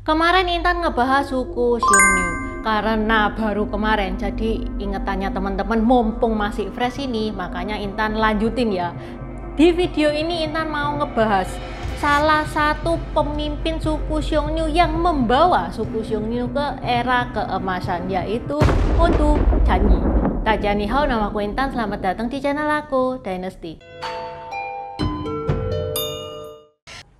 Kemarin Intan ngebahas suku Xiongnu karena baru kemarin, jadi ingetannya teman-teman mumpung masih fresh ini, makanya Intan lanjutin ya. Di video ini Intan mau ngebahas salah satu pemimpin suku Xiongnu yang membawa suku Xiongnu ke era keemasan, yaitu Motu Chanyi. Tajani hao, nama aku Intan, selamat datang di channel aku, Dynasty.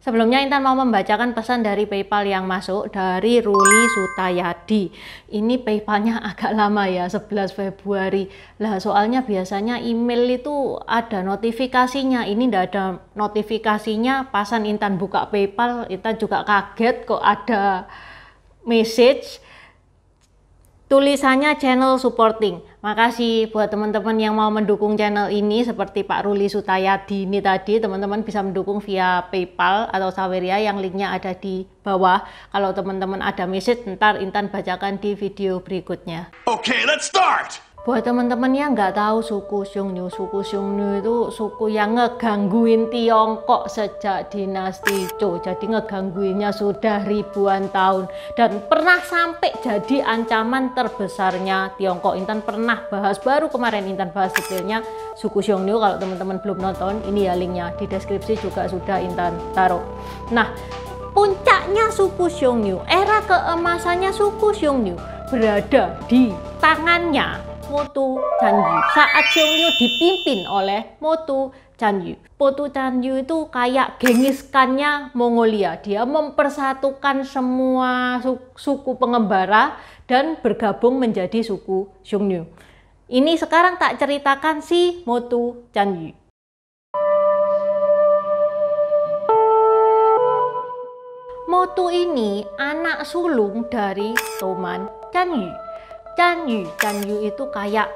Sebelumnya Intan mau membacakan pesan dari PayPal yang masuk dari Ruli Sutayadi. Ini PayPalnya agak lama ya, 11 Februari. Lah soalnya biasanya email itu ada notifikasinya. Ini tidak ada notifikasinya. Pasan Intan buka PayPal, Intan juga kaget kok ada message. Tulisannya channel supporting. Makasih buat teman-teman yang mau mendukung channel ini seperti Pak Ruli Sutayadi ini tadi. Teman-teman bisa mendukung via PayPal atau Saweria yang linknya ada di bawah. Kalau teman-teman ada message, ntar Intan bacakan di video berikutnya. Okay, let's start! Buat teman-teman yang nggak tahu suku Xiongnu itu suku yang ngegangguin Tiongkok sejak dinasti Zhou. Jadi ngegangguinnya sudah ribuan tahun dan pernah sampai jadi ancaman terbesarnya Tiongkok. Intan pernah bahas, baru kemarin Intan bahas detailnya suku Xiongnu. Kalau teman-teman belum nonton, ini ya linknya di deskripsi juga sudah Intan taruh. Nah, puncaknya suku Xiongnu, era keemasannya suku Xiongnu berada di tangannya Motu Chanyi. Saat Xiongnu dipimpin oleh Motu Chanyi. Motu Chanyi itu kayak Genghis Khan-nya Mongolia. Dia mempersatukan semua suku pengembara dan bergabung menjadi suku Xiongnu. Ini sekarang tak ceritakan si Motu Chanyi. Motu ini anak sulung dari Toman Chanyi. Chanyi itu kayak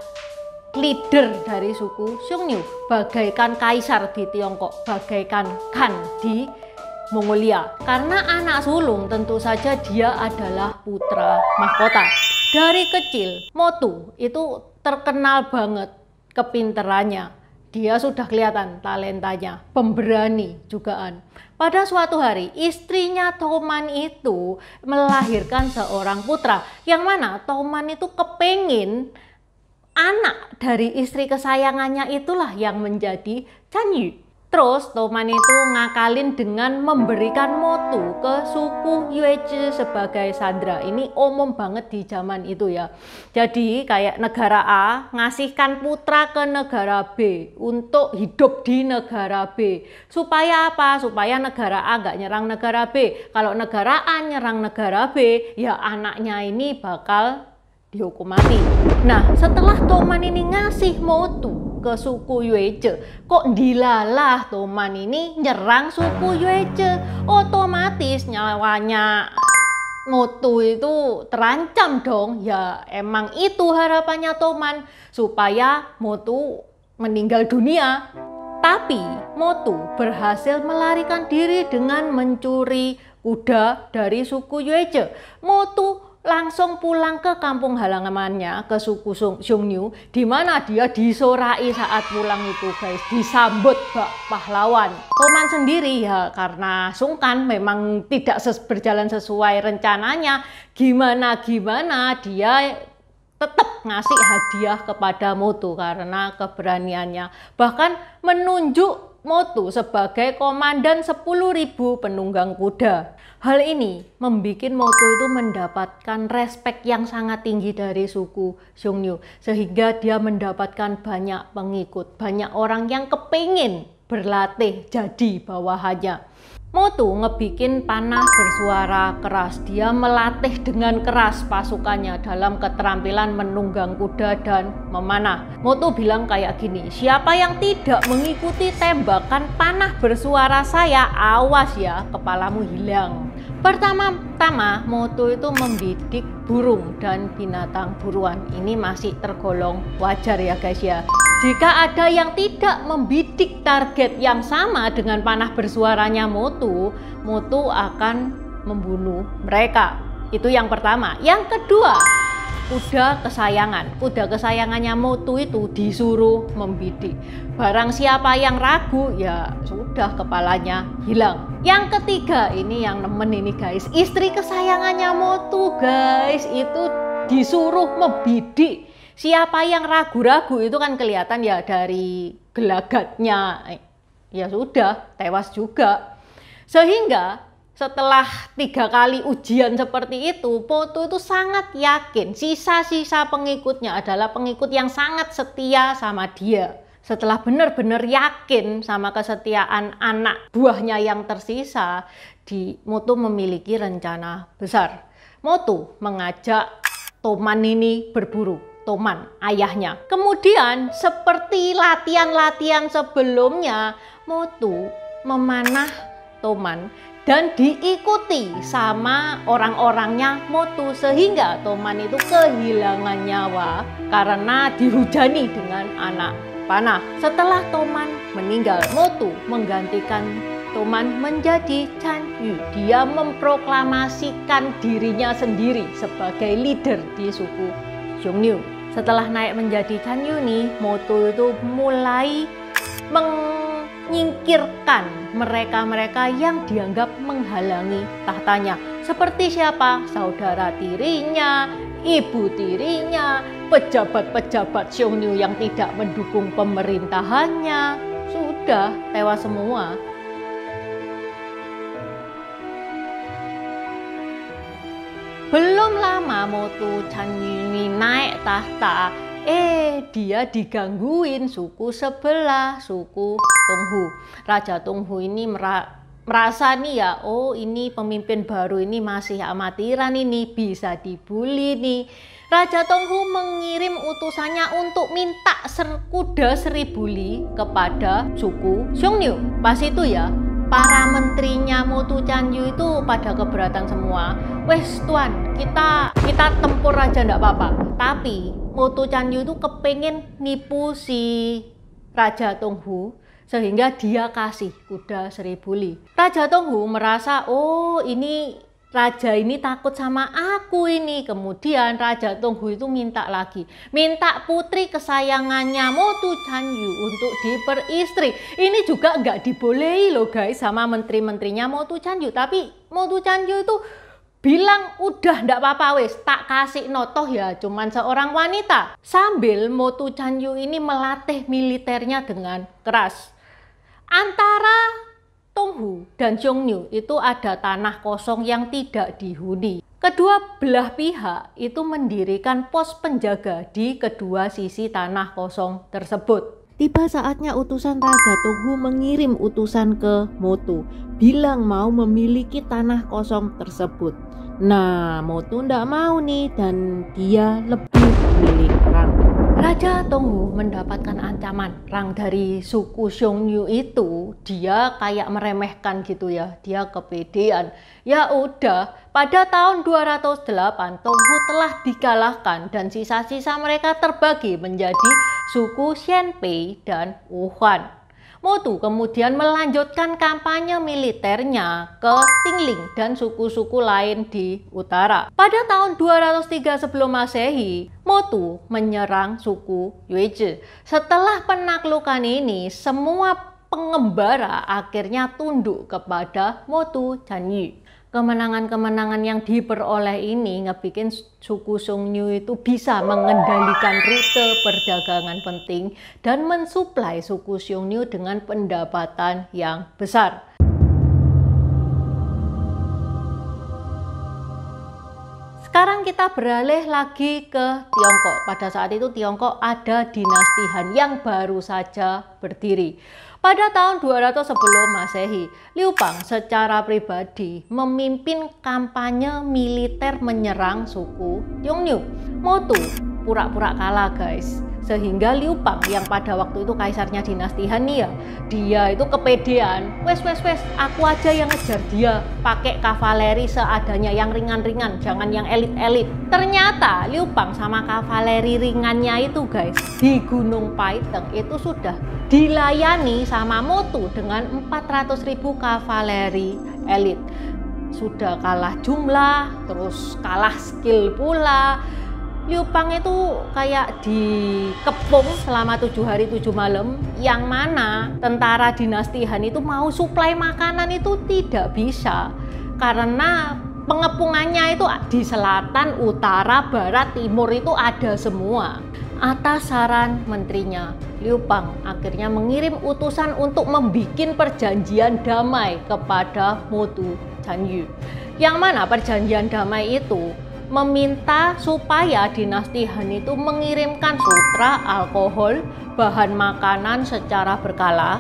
leader dari suku Xiongnu, bagaikan kaisar di Tiongkok, bagaikan Khan di Mongolia. Karena anak sulung, tentu saja dia adalah putra mahkota. Dari kecil, Motu itu terkenal banget kepinterannya. Dia sudah kelihatan talentanya, pemberani jugaan. Pada suatu hari, istrinya Toman itu melahirkan seorang putra. Yang mana Toman itu kepengin anak dari istri kesayangannya itulah yang menjadi Chanyi. Terus Toman itu ngakalin dengan memberikan Motu ke suku Yuezhi sebagai sandera. Ini umum banget di zaman itu ya. Jadi kayak negara A ngasihkan putra ke negara B untuk hidup di negara B. Supaya apa? Supaya negara A nggak nyerang negara B. Kalau negara A nyerang negara B, ya anaknya ini bakal dihukum mati. Nah, setelah Toman ini ngasih Motu ke suku Yuezhi, kok dilalah Toman ini nyerang suku Yuezhi, otomatis nyawanya Motu itu terancam dong. Ya emang itu harapannya Toman, supaya Motu meninggal dunia. Tapi Motu berhasil melarikan diri dengan mencuri kuda dari suku Yuezhi. Motu langsung pulang ke kampung halamannya, ke suku Xiongnu, di mana dia disorai saat pulang itu guys, disambut bak pahlawan. Toman sendiri ya karena sungkan, memang tidak berjalan sesuai rencananya, gimana dia tetap ngasih hadiah kepada Motu karena keberaniannya, bahkan menunjuk Motu sebagai komandan 10.000 penunggang kuda. Hal ini membuat Motu itu mendapatkan respek yang sangat tinggi dari suku Xiongnu, sehingga dia mendapatkan banyak pengikut, banyak orang yang kepingin berlatih jadi bawahannya. Motu ngebikin panah bersuara keras. Dia melatih dengan keras pasukannya dalam keterampilan menunggang kuda dan memanah. Motu bilang kayak gini, siapa yang tidak mengikuti tembakan panah bersuara saya, awas ya, kepalamu hilang. Pertama-tama Motu itu membidik burung dan binatang buruan. Ini masih tergolong wajar ya guys ya. Jika ada yang tidak membidik target yang sama dengan panah bersuaranya Motu, Motu akan membunuh mereka. Itu yang pertama. Yang kedua, kuda kesayangan. Kuda kesayangannya Motu itu disuruh membidik. Barang siapa yang ragu, ya sudah kepalanya hilang. Yang ketiga ini yang nemen ini guys, istri kesayangannya Motu guys, itu disuruh membidik. Siapa yang ragu-ragu itu kan kelihatan ya dari gelagatnya, ya sudah tewas juga. Sehingga setelah 3 kali ujian seperti itu, Motu itu sangat yakin sisa-sisa pengikutnya adalah pengikut yang sangat setia sama dia. Setelah benar-benar yakin sama kesetiaan anak buahnya yang tersisa, Motu memiliki rencana besar. Motu mengajak Toman ini berburu, Toman ayahnya. Kemudian seperti latihan-latihan sebelumnya, Motu memanah Toman dan diikuti sama orang-orangnya Motu, sehingga Toman itu kehilangan nyawa karena dihujani dengan anak panah. Setelah Toman meninggal, Motu menggantikan Toman menjadi Chan Yu. Dia memproklamasikan dirinya sendiri sebagai leader di suku Xiongnu. Setelah naik menjadi Chan Yu nih, Motu itu mulai menyingkirkan mereka-mereka yang dianggap menghalangi tahtanya. Seperti siapa? Saudara tirinya, ibu tirinya, pejabat-pejabat Xiongnu yang tidak mendukung pemerintahannya, sudah tewas semua. Belum lama Motu Chan Yu ini naik tahta, dia digangguin suku sebelah, suku Tonghu. Raja Tonghu ini merasa nih ya, oh ini pemimpin baru ini masih amatiran, ini bisa dibully nih. Raja Tonghu mengirim utusannya untuk minta kuda 1000 li kepada suku Xiongnu. Pas itu ya, para menterinya Motu Chan Yu itu pada keberatan semua. Wes tuan, kita tempur aja ndak apa-apa. Tapi Motu Chan Yu itu kepengen nipu si Raja Tonghu, sehingga dia kasih kuda 1000 li. Raja Tonghu merasa, oh ini raja ini takut sama aku ini. Kemudian Raja Tonghu itu minta lagi, minta putri kesayangannya Motu Chan Yu untuk diperistri. Ini juga nggak dibolehi loh guys sama menteri-menterinya Motu Chan Yu. Tapi Motu Chan Yu itu bilang udah ndak apa-apa wes, tak kasih notoh ya cuman seorang wanita. Sambil Motu Chan Yu ini melatih militernya dengan keras. Antara Tonghu dan Xiongnu itu ada tanah kosong yang tidak dihuni. Kedua belah pihak itu mendirikan pos penjaga di kedua sisi tanah kosong tersebut. Tiba saatnya utusan Raja Tonghu mengirim utusan ke Motu, bilang mau memiliki tanah kosong tersebut. Nah, Motu ndak mau nih dan dia lebih memilih perang. Raja Tonghu mendapatkan ancaman perang dari suku Xiongnu itu, dia kayak meremehkan gitu ya, dia kepedean. Ya udah, pada tahun 208 Tonghu telah dikalahkan dan sisa-sisa mereka terbagi menjadi suku Xianpei dan Wuhan. Motu kemudian melanjutkan kampanye militernya ke Tingling dan suku-suku lain di utara. Pada tahun 203 sebelum Masehi, Motu menyerang suku Yuezhi. Setelah penaklukan ini, semua pengembara akhirnya tunduk kepada Motu Chan Yu. Kemenangan-kemenangan yang diperoleh ini ngebikin suku Xiongnu itu bisa mengendalikan rute perdagangan penting dan mensuplai suku Xiongnu dengan pendapatan yang besar. Sekarang kita beralih lagi ke Tiongkok. Pada saat itu Tiongkok ada dinasti Han yang baru saja berdiri. Pada tahun 200 sebelum Masehi, Liu Bang secara pribadi memimpin kampanye militer menyerang suku Xiongnu. Motu pura-pura kalah guys, sehingga Liu Bang yang pada waktu itu kaisarnya dinasti Han ya, dia itu kepedean. Wes, aku aja yang ngejar dia, pakai kavaleri seadanya yang ringan-ringan, jangan yang elit-elit. Ternyata Liu Bang sama kavaleri ringannya itu guys, di Gunung Paiteng itu sudah dilayani sama Motu dengan 400.000 kavaleri elit. Sudah kalah jumlah, terus kalah skill pula. Liu Bang itu kayak dikepung selama 7 hari 7 malam, yang mana tentara dinasti Han itu mau suplai makanan itu tidak bisa karena pengepungannya itu di selatan, utara, barat, timur itu ada semua. Atas saran menterinya, Liu Bang akhirnya mengirim utusan untuk membuat perjanjian damai kepada Motu Chanyu. Yang mana perjanjian damai itu meminta supaya dinasti Han itu mengirimkan sutra, alkohol, bahan makanan secara berkala,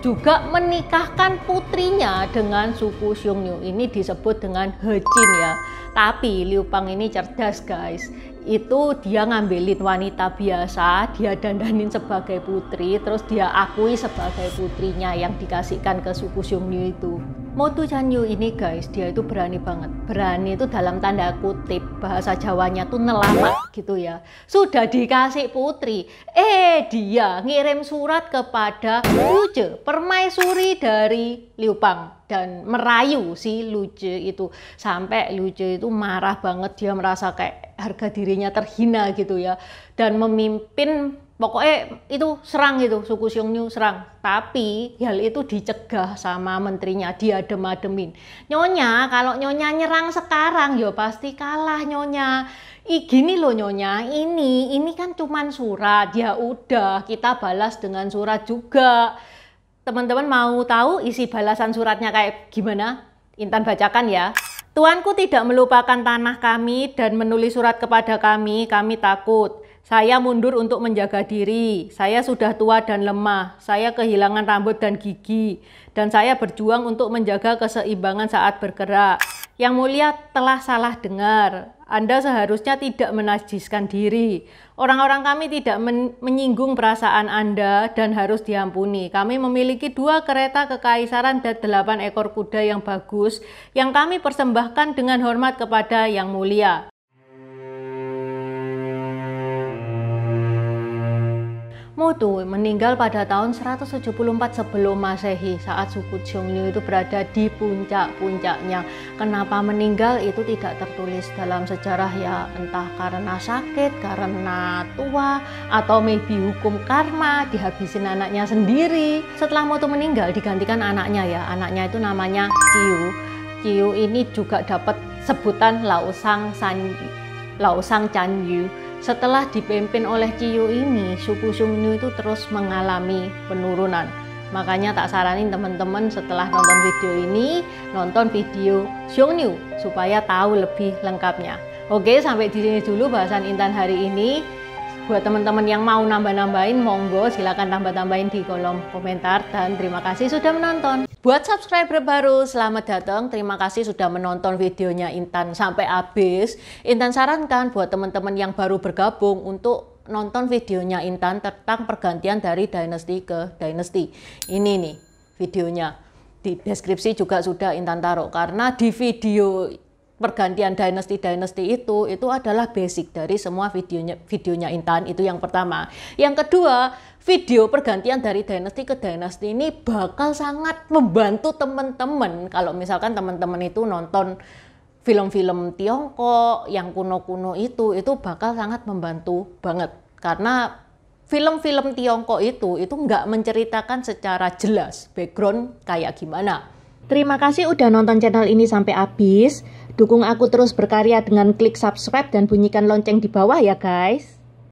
juga menikahkan putrinya dengan suku Xiongnu. Ini disebut dengan He Jin ya. Tapi Liu Bang ini cerdas guys. Itu dia ngambilin wanita biasa, dia dandanin sebagai putri, terus dia akui sebagai putrinya yang dikasihkan ke suku Xiongnu itu. Motu Chanyu ini guys, dia itu berani banget. Berani itu dalam tanda kutip, bahasa Jawanya tuh nelamak gitu ya. Sudah dikasih putri, dia ngirim surat kepada Lu Zhi, permaisuri dari Liu Bang, dan merayu si Lu Zhi itu. Sampai Lu Zhi itu marah banget, dia merasa kayak harga dirinya terhina gitu ya. Dan memimpin, pokoknya itu serang gitu, suku Xiongnu serang. Tapi hal itu dicegah sama menterinya, dia adem-ademin. Nyonya, kalau Nyonya nyerang sekarang ya pasti kalah Nyonya. Gini loh Nyonya, ini kan cuman surat. Ya udah, kita balas dengan surat juga. Teman-teman mau tahu isi balasan suratnya kayak gimana? Intan bacakan ya. Tuanku tidak melupakan tanah kami dan menulis surat kepada kami takut. Saya mundur untuk menjaga diri, saya sudah tua dan lemah, saya kehilangan rambut dan gigi, dan saya berjuang untuk menjaga keseimbangan saat bergerak. Yang mulia telah salah dengar, Anda seharusnya tidak menajiskan diri. Orang-orang kami tidak menyinggung perasaan Anda dan harus diampuni. Kami memiliki 2 kereta kekaisaran dan 8 ekor kuda yang bagus, yang kami persembahkan dengan hormat kepada Yang Mulia. Motu meninggal pada tahun 174 sebelum Masehi saat suku Xiongnu itu berada di puncak-puncaknya. Kenapa meninggal itu tidak tertulis dalam sejarah ya, entah karena sakit, karena tua, atau maybe hukum karma, dihabisin anaknya sendiri. Setelah Motu meninggal digantikan anaknya ya, anaknya itu namanya Ciu. Ciu ini juga dapat sebutan Laosang Chanyu. Setelah dipimpin oleh Ciu ini, suku Xiongnu itu terus mengalami penurunan. Makanya tak saranin teman-teman setelah nonton video ini, nonton video Xiongnu supaya tahu lebih lengkapnya. Oke, sampai di sini dulu bahasan Intan hari ini. Buat teman-teman yang mau nambah-nambahin, monggo silakan tambah-tambahin di kolom komentar, dan terima kasih sudah menonton. Buat subscriber baru, selamat datang. Terima kasih sudah menonton videonya Intan sampai habis. Intan sarankan buat teman-teman yang baru bergabung untuk nonton videonya Intan tentang pergantian dari dinasti ke dinasti. Ini nih videonya. Di deskripsi juga sudah Intan taruh, karena di video pergantian dinasti itu adalah basic dari semua videonya Intan. Itu yang pertama. Yang kedua, video pergantian dari dinasti ke dinasti ini bakal sangat membantu teman-teman kalau misalkan teman-teman itu nonton film-film Tiongkok yang kuno-kuno itu bakal sangat membantu banget, karena film-film Tiongkok itu nggak menceritakan secara jelas background kayak gimana. Terima kasih udah nonton channel ini sampai habis. Dukung aku terus berkarya dengan klik subscribe dan bunyikan lonceng di bawah ya guys.